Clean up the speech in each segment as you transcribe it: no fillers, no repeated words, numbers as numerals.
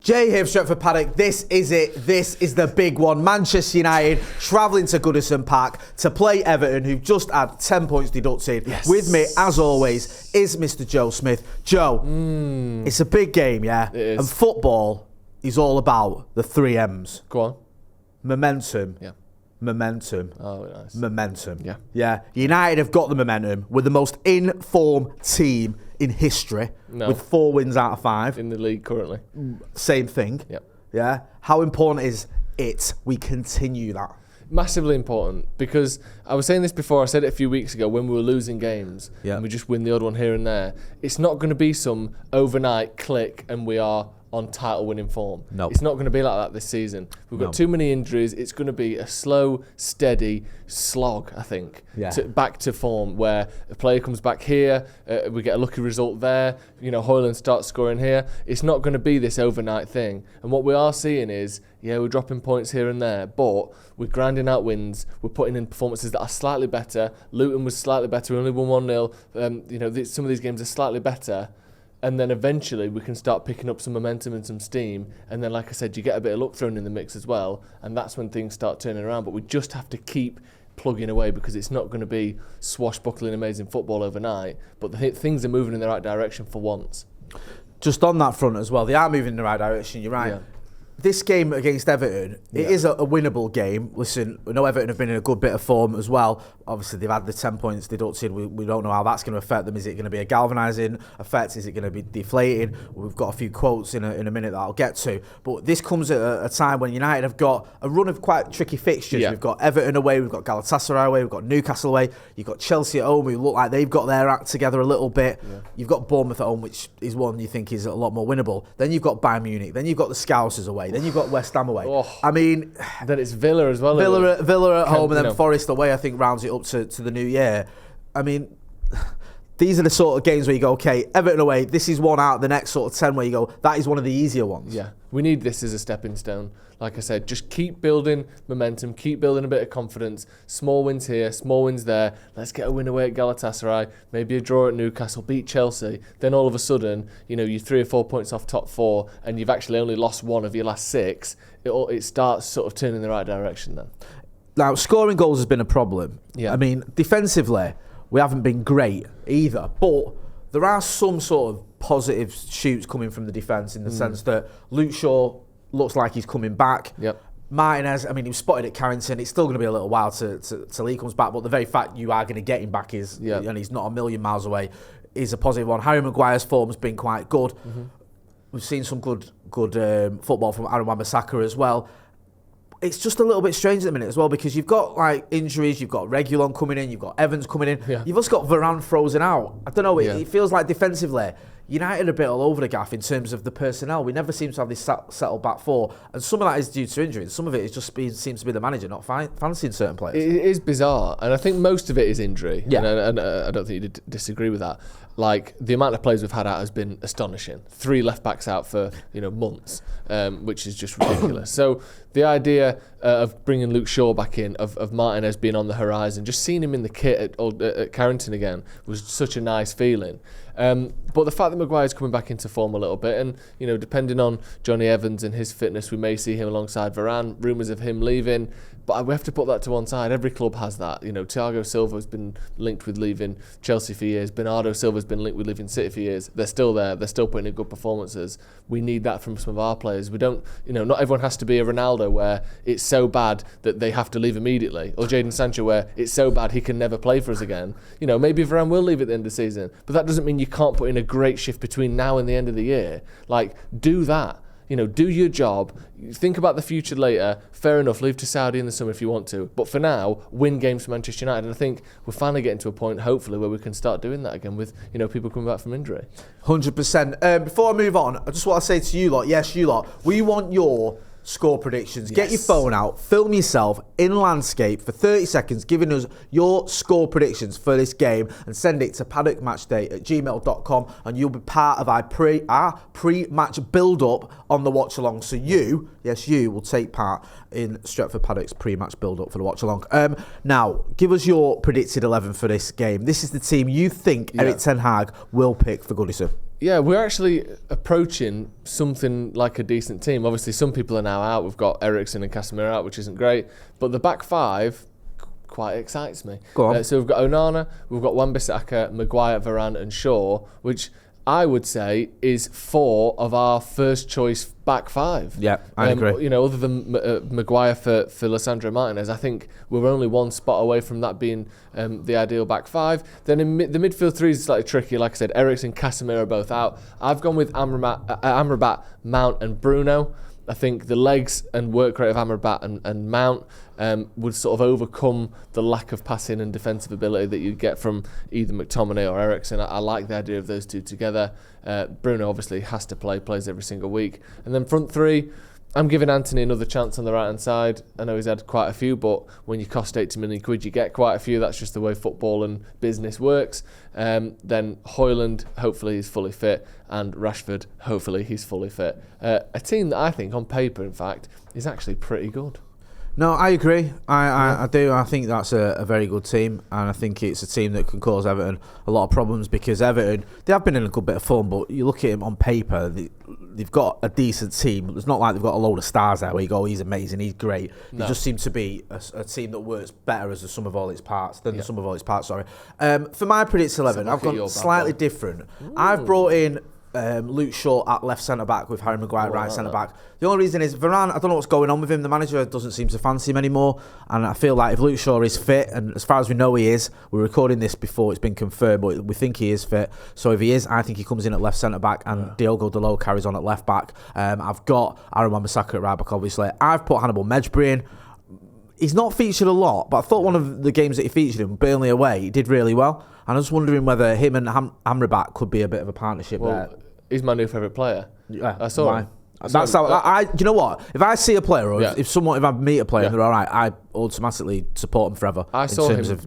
Jay here, Stretford, Paddock. This is it. This is the big one. Manchester United travelling to Goodison Park to play Everton, who've just had 10 points deducted. Yes. With me, as always, is Mr. Joe Smith. Joe, it's a big game, yeah? It is. And football is all about the 3 M's. Go on. Momentum. Yeah. Momentum. Oh, nice. Momentum. Yeah. Yeah. United have got the momentum. We're the most in-form team in history with 4 wins out of 5. In the league currently. Same thing. Yep. Yeah. How important is it we continue that? Massively important, because I was saying this before, I said it a few weeks ago when we were losing games and we just win the odd one here and there. It's not going to be some overnight click and we are on title winning form. No. It's not going to be like that this season. We've got too many injuries. It's going to be a slow, steady slog, I think, back to form, where a player comes back here, we get a lucky result there, Højlund starts scoring here. It's not going to be this overnight thing. And what we are seeing is, we're dropping points here and there, but we're grinding out wins. We're putting in performances that are slightly better. Luton was slightly better. We only won 1-0. Some of these games are slightly better. And then eventually we can start picking up some momentum and some steam. And then, like I said, you get a bit of luck thrown in the mix as well. And that's when things start turning around. But we just have to keep plugging away, because it's not going to be swashbuckling amazing football overnight. But things are moving in the right direction for once. Just on that front as well, they are moving in the right direction, you're right. Yeah. This game against Everton, it is a winnable game. Listen, we know Everton have been in a good bit of form as well. Obviously, they've had the 10 points deducted. We don't know how that's going to affect them. Is it going to be a galvanising effect? Is it going to be deflating? We've got a few quotes in a minute that I'll get to. But this comes at a time when United have got a run of quite tricky fixtures. Yeah. We've got Everton away, we've got Galatasaray away, we've got Newcastle away. You've got Chelsea at home, who look like they've got their act together a little bit. Yeah. You've got Bournemouth at home, which is one you think is a lot more winnable. Then you've got Bayern Munich. Then you've got the Scousers away. Then you've got West Ham away. Oh. I mean, then it's Villa as well. Villa at home, and then Forest away, I think, rounds it up to the new year. I mean, these are the sort of games where you go, okay, Everton away, this is one out of the next sort of 10 where you go, that is one of the easier ones. Yeah, we need this as a stepping stone. Like I said, just keep building momentum, keep building a bit of confidence. Small wins here, small wins there. Let's get a win away at Galatasaray, maybe a draw at Newcastle, beat Chelsea. Then all of a sudden, you're 3 or 4 points off top 4 and you've actually only lost 1 of your last 6. It starts sort of turning in the right direction then. Now, scoring goals has been a problem. Yeah. I mean, defensively, we haven't been great either, but there are some sort of positive shoots coming from the defence in the sense that Luke Shaw looks like he's coming back. Yep. Martinez, I mean, he was spotted at Carrington. It's still going to be a little while till he comes back, but the very fact you are going to get him back is, and he's not a million miles away, is a positive one. Harry Maguire's form's been quite good. We've seen some good football from Aaron Wan-Bissaka as well. It's just a little bit strange at the minute as well, because you've got like injuries, you've got Reguilon coming in, you've got Evans coming in, you've also got Varane frozen out. I don't know, it feels like defensively, United are a bit all over the gaff in terms of the personnel. We never seem to have this settled back 4, and some of that is due to injuries. Some of it is just seems to be the manager not fancying certain players. It is bizarre, and I think most of it is injury. Yeah. And I don't think you'd disagree with that. Like, the amount of players we've had out has been astonishing. 3 left backs out for months, which is just ridiculous. So the idea of bringing Luke Shaw back in, of Martinez being on the horizon, just seeing him in the kit at Carrington again was such a nice feeling. But the fact that Maguire's coming back into form a little bit, and depending on Johnny Evans and his fitness, we may see him alongside Varane. Rumours of him leaving, but we have to put that to one side. Every club has that. Thiago Silva's been linked with leaving Chelsea for years. Bernardo Silva's been linked with leaving City for years. They're still there. They're still putting in good performances. We need that from some of our players. We don't, not everyone has to be a Ronaldo where it's so bad that they have to leave immediately, or Jadon Sancho where it's so bad he can never play for us again. Maybe Varane will leave at the end of the season, but that doesn't mean you can't put in a great shift between now and the end of the year. Like, do that. Do your job. Think about the future later. Fair enough, leave to Saudi in the summer if you want to. But for now, win games for Manchester United. And I think we're finally getting to a point, hopefully, where we can start doing that again with, people coming back from injury. 100%. Before I move on, I just want to say to you lot, yes, you lot, we want your score predictions. Get your phone out, film yourself in landscape for 30 seconds, giving us your score predictions for this game, and send it to paddockmatchday@gmail.com, and you'll be part of our pre-match build-up on the watch-along. So you will take part in Stretford Paddock's pre-match build-up for the watch-along. Now, give us your predicted 11 for this game. This is the team you think Erik ten Hag will pick for Goodison. Yeah, we're actually approaching something like a decent team. Obviously, some people are now out. We've got Eriksen and Casemiro out, which isn't great. But the back five quite excites me. Go on. So we've got Onana, we've got Wan-Bissaka, Maguire, Varane and Shaw, which I would say is 4 of our first choice back 5. Yeah, I agree. You know, other than Maguire for Lissandro Martinez, I think we're only one spot away from that being the ideal back 5. Then in the midfield 3 is slightly tricky. Like I said, Eriksen, Casemiro are both out. I've gone with Amrabat, Mount and Bruno. I think the legs and work rate of Amrabat and Mount would sort of overcome the lack of passing and defensive ability that you get from either McTominay or Eriksen. I like the idea of those two together. Bruno obviously has to plays every single week. And then front 3, I'm giving Anthony another chance on the right-hand side. I know he's had quite a few, but when you cost 80 million quid, you get quite a few. That's just the way football and business works. Then Højlund, hopefully he's fully fit, and Rashford, hopefully he's fully fit. A team that I think, on paper, in fact, is actually pretty good. No, I agree. I do. I think that's a very good team, and I think it's a team that can cause Everton a lot of problems because Everton, they have been in a good bit of form, but you look at them on paper, they've got a decent team. It's not like they've got a load of stars there where you go, he's amazing, he's great. No. They just seem to be a team that works better as the sum of all its parts than the sum of all its parts. Sorry. For my Predicts 11, I've gone slightly different. Ooh. I've brought in Luke Shaw at left centre-back with Harry Maguire right centre-back. The only reason is Varane, I don't know what's going on with him. The manager doesn't seem to fancy him anymore. And I feel like if Luke Shaw is fit, and as far as we know he is, we're recording this before it's been confirmed, but we think he is fit. So if he is, I think he comes in at left centre-back and Diogo Dalot carries on at left-back. I've got Aaron Wan-Bissaka at right-back, obviously. I've put Hannibal Mejbri in. He's not featured a lot, but I thought one of the games that he featured in, Burnley away, he did really well. And I was wondering whether him and Amrabat could be a bit of a partnership there. He's my new favourite player. Yeah, I saw him. That's how you know what? If I see a player, or if I meet a player and they're all right, I automatically support them forever. I saw him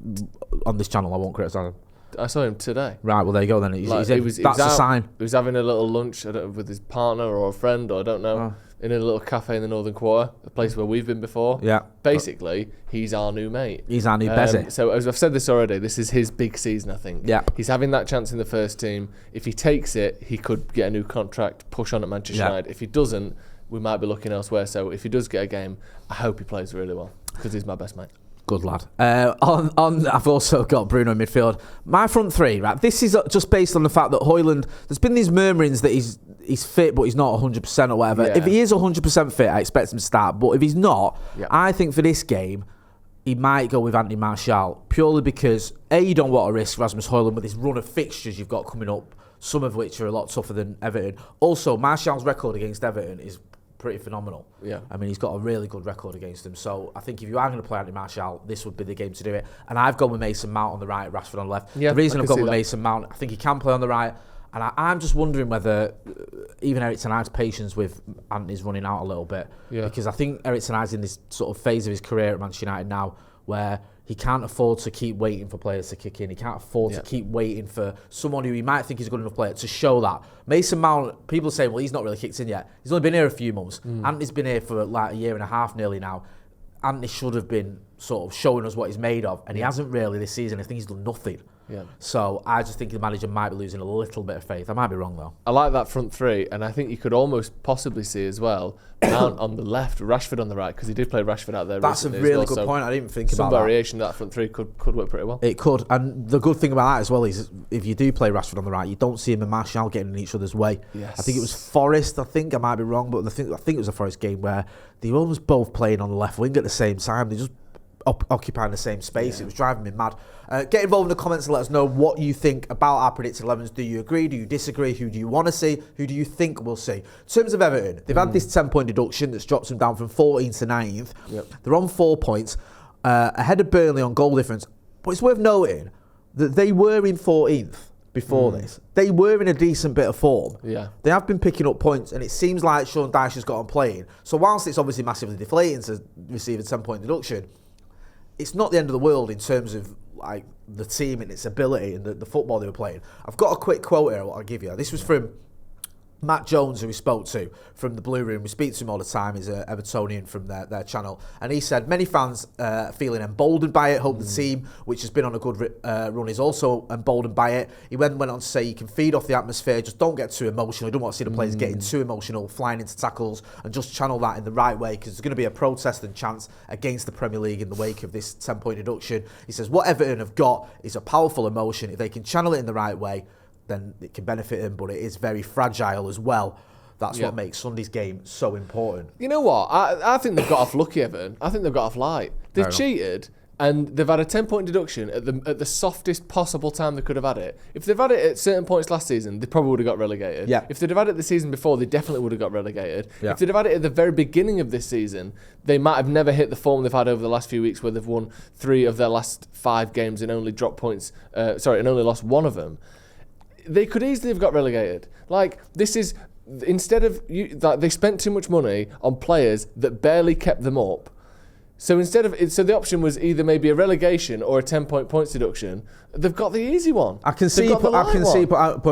on this channel. I won't criticise him. I saw him today. Right, well there you go then. That's a sign. He was having a little lunch with his partner or a friend, or I don't know, in a little cafe in the Northern Quarter, a place where we've been before. Yeah. Basically, he's our new mate. He's our new Bezzy. So as I've said this already, this is his big season, I think. Yeah. He's having that chance in the first team. If he takes it, he could get a new contract, push on at Manchester United. If he doesn't, we might be looking elsewhere. So if he does get a game, I hope he plays really well because he's my best mate. Good lad. I've also got Bruno in midfield. My front 3, right? This is just based on the fact that Højlund, there's been these murmurings that he's fit, but he's not 100% or whatever. Yeah. If he is 100% fit, I expect him to start. But if he's not, I think for this game, he might go with Anthony Martial, purely because, A, you don't want to risk Rasmus Højlund with this run of fixtures you've got coming up, some of which are a lot tougher than Everton. Also, Martial's record against Everton is pretty phenomenal. Yeah, I mean, he's got a really good record against them. So I think if you are going to play Anthony Martial, this would be the game to do it. And I've gone with Mason Mount on the right, Rashford on the left. Yeah, the reason I've gone with Mason Mount, I think he can play on the right. And I'm just wondering whether even Erik ten Hag's patience with Anthony's running out a little bit. Yeah. Because I think Erik ten Hag's in this sort of phase of his career at Manchester United now where he can't afford to keep waiting for players to kick in. He can't afford to keep waiting for someone who he might think is a good enough player to show that. Mason Mount, people say, well, he's not really kicked in yet. He's only been here a few months. Anthony's been here for like a year and a half nearly now. Anthony should have been sort of showing us what he's made of, and he hasn't really this season. I think he's done nothing. Yeah. So I just think the manager might be losing a little bit of faith. I might be wrong though. I like that front 3, and I think you could almost possibly see as well Mount on the left, Rashford on the right, because he did play Rashford out there. That's a really good point. I didn't think about that. Some variation of that front 3 could work pretty well. It could, and the good thing about that as well is if you do play Rashford on the right, you don't see him and Martial getting in each other's way. Yes. I think it was Forest. I think I might be wrong, but I think it was a Forest game where they were almost both playing on the left wing at the same time. They just occupying the same space. It was driving me mad. Get involved in the comments and let us know what you think about our predicted 11s. Do you agree? Do you disagree? Who do you want to see? Who do you think we'll see? In terms of Everton, they've had this 10-point deduction that's dropped them down from 14th to 9th. Yep. They're on 4 points, ahead of Burnley on goal difference. But it's worth noting that they were in 14th before this. They were in a decent bit of form. Yeah. They have been picking up points, and it seems like Sean Dyche has got on playing. So whilst it's obviously massively deflating to receive a 10-point deduction, it's not the end of the world in terms of like the team and its ability and the football they were playing. I've got a quick quote here I'll give you. This was from Matt Jones, who we spoke to from the Blue Room, we speak to him all the time, he's an Evertonian from their channel, and he said many fans feeling emboldened by it, hope the team, which has been on a good run, is also emboldened by it. He went on to say you can feed off the atmosphere, just don't get too emotional. You don't want to see the players getting too emotional, flying into tackles, and just channel that in the right way, because there's going to be a protest and chance against the Premier League in the wake of this 10-point deduction. He says what Everton have got is a powerful emotion. If they can channel it in the right way, then it can benefit him, but it is very fragile as well. That's what makes Sunday's game so important. You know what? I think they've got off lucky, Everton. I think they've got off light. They've cheated, and they've had a 10-point deduction at the softest possible time they could have had it. If they've had it at certain points last season, they probably would have got relegated. Yeah. If they'd have had it the season before, they definitely would have got relegated. Yeah. If they'd have had it at the very beginning of this season, they might have never hit the form they've had over the last few weeks, where they've won 3 of their last 5 games and only dropped points. And only lost 1 of them. They could easily have got relegated. Like, this is, instead of, they spent too much money on players that barely kept them up. So so the option was either maybe a relegation or a 10-point points deduction. They've got the easy one. I can see point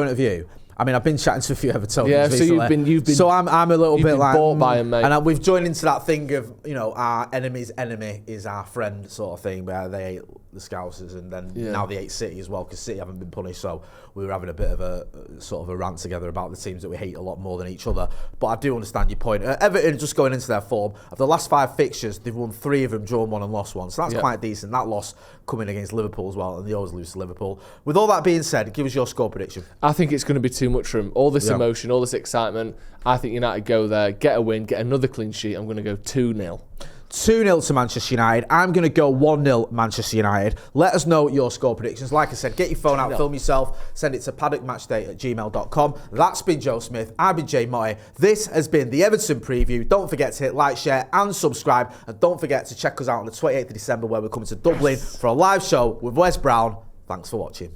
of view. I mean, I've been chatting to a few Evertonians recently. So you've been. So I'm a little bit like bought by him, mate. And we've joined into that thing of, our enemy's enemy is our friend sort of thing, where they hate the Scousers, and then now they hate City as well, because City haven't been punished. So we were having a bit of a sort of a rant together about the teams that we hate a lot more than each other. But I do understand your point. Everton, just going into their form, of the last 5 fixtures, they've won 3 of them, drawn 1 and lost 1. So that's quite decent. That loss coming against Liverpool as well, and they always lose to Liverpool. With all that being said, give us your score prediction. I think it's going to be too much for him. All this emotion, all this excitement. I think United go there, get a win, get another clean sheet. I'm going to go 2-0. 2-0 to Manchester United. I'm going to go 1-0 Manchester United. Let us know your score predictions. Like I said, get your phone out, film yourself, send it to paddockmatchday@gmail.com. That's been Joe Smith. I've been Jay Motti. This has been the Everton preview. Don't forget to hit like, share and subscribe. And don't forget to check us out on the 28th of December, where we're coming to Dublin for a live show with Wes Brown. Thanks for watching.